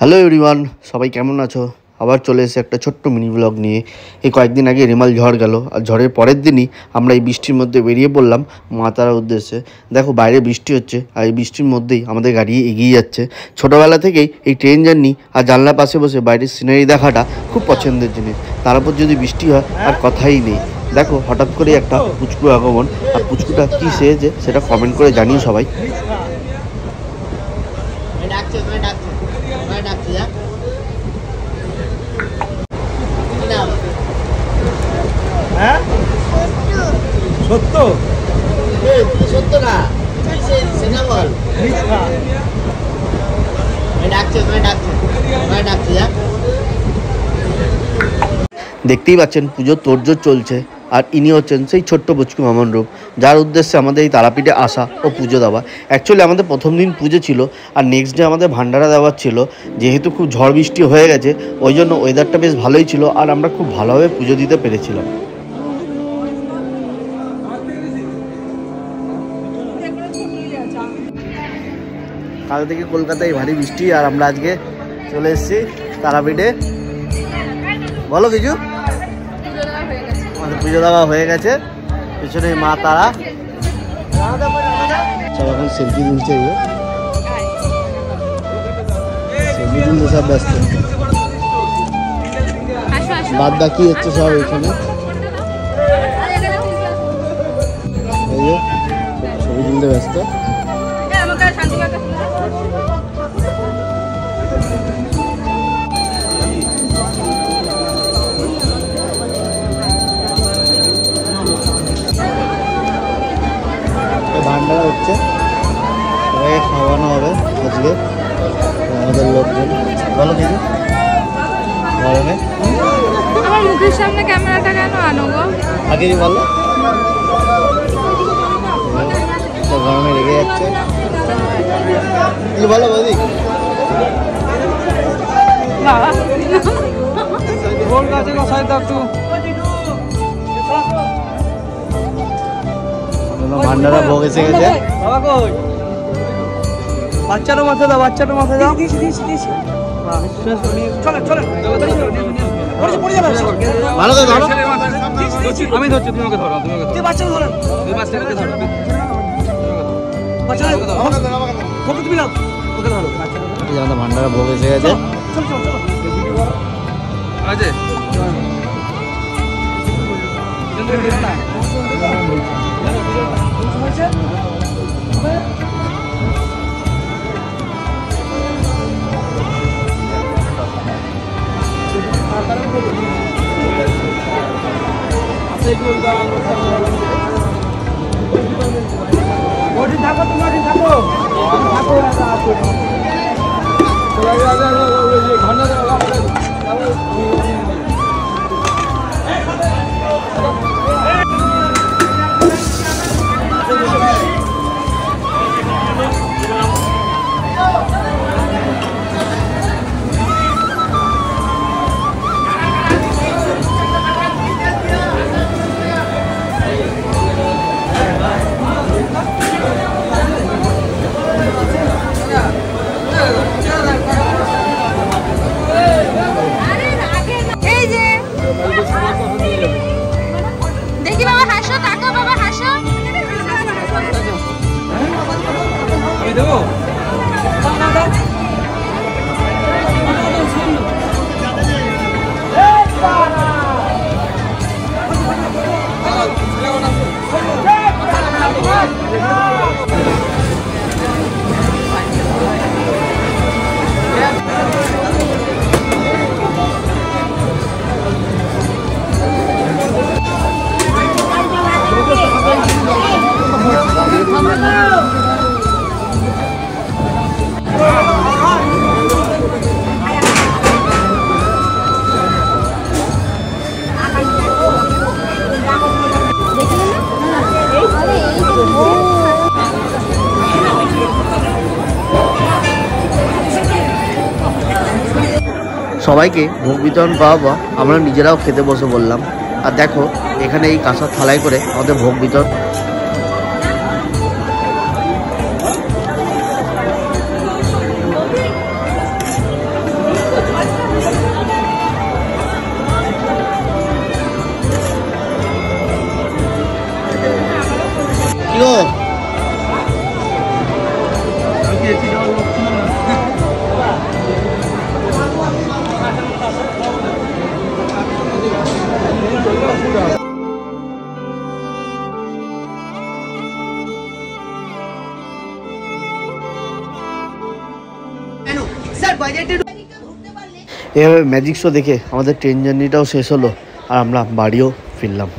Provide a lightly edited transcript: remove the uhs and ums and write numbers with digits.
Hello everyone, সবাই কেমন আছো? আবার চলে এসে একটা ছোট্ট মিনি ব্লগ নিয়ে। এই কয়েকদিন আগে রেমাল ঝড় গেল, আর ঝড়ের পরের দিনই আমরা এই বৃষ্টির মধ্যে বেরিয়ে পড়লাম মা তারার উদ্দেশ্যে। দেখো বাইরে বৃষ্টি হচ্ছে, আর এই বৃষ্টির মধ্যেই আমাদের গাড়ি এগিয়ে যাচ্ছে। ছোটোবেলা থেকেই এই ট্রেন জার্নি আর জানলার পাশে বসে বাইরের সিনারি দেখাটা খুব পছন্দের জিনিস। তার উপর যদি বৃষ্টি হয় আর কথাই নেই। দেখো হঠাৎ করে একটা পুচকু আগমন, আর পুচকুটা কী সেজেছে সেটা কমেন্ট করে জানিও সবাই। সত্য সত্য না সেটা বল। দেখতেই পাচ্ছেন পুজোর তোড়জোড় চলছে, আর ইনি হচ্ছেন সেই ছোট্ট পুচকু মামন রূপ, যার উদ্দেশ্যে আমাদের এই তারাপীঠে আসা ও পুজো দেওয়া। অ্যাকচুয়ালি আমাদের প্রথম দিন পুজো ছিল, আর নেক্সট ডে আমাদের ভান্ডারা দেওয়ার ছিল। যেহেতু খুব ঝড় বৃষ্টি হয়ে গেছে, ওই জন্য ওয়েদারটা বেশ ভালোই ছিল, আর আমরা খুব ভালোভাবে পুজো দিতে পেরেছিলাম। কাল থেকে কলকাতায় ভারী বৃষ্টি, আর আমরা আজকে চলে এসেছি তারাপীঠে। বলো কিছু। আমাদের পুজো দেওয়া হয়ে গেছে, পিছনে মা তারা সব এখন সেলফি তুলছে। সেলফি তুলতে সব ব্যস্ত, বাদ বাকি হচ্ছে সব এখানে। ছবি তুলতে ব্যস্ত। ভান্ডারা হচ্ছে, সবাইকে খাওয়ানো হবে আজকে আমাদের লোকজন। বলো কিছু। গরমে আমার মুখের সামনে ক্যামেরাটা কেন আনো গো? আগে বলো। গরমে লেগে যাচ্ছে, বলো বৌদি। ভান্ডারা ভোগ এসে গেছে। বাচ্চাটা মাথা দাও, বাচ্চাটা মাথা দাও। আমি ধরছি, তুমি ওকে ধরো। তুমি বাচ্চাকে ধরো, তুমি বাচ্চাকে ধরো। তুমি নাও, ওকে ধরো। ভান্ডারা ভোগ এসে গেছে। দেখি বাবা হাসো, তাকো বাবা হাসো। আমি দেবো। সবাইকে ভোগ বিতরণ পাওয়া আমরা নিজেরাও খেতে বসে বললাম। আর দেখো এখানে এই কাঁসার থালায় করে আমাদের ভোগ বিতরণ। এভাবে ম্যাজিক শো দেখে আমাদের ট্রেন জার্নিটাও শেষ হলো আর আমরা বাড়িও ফিরলাম।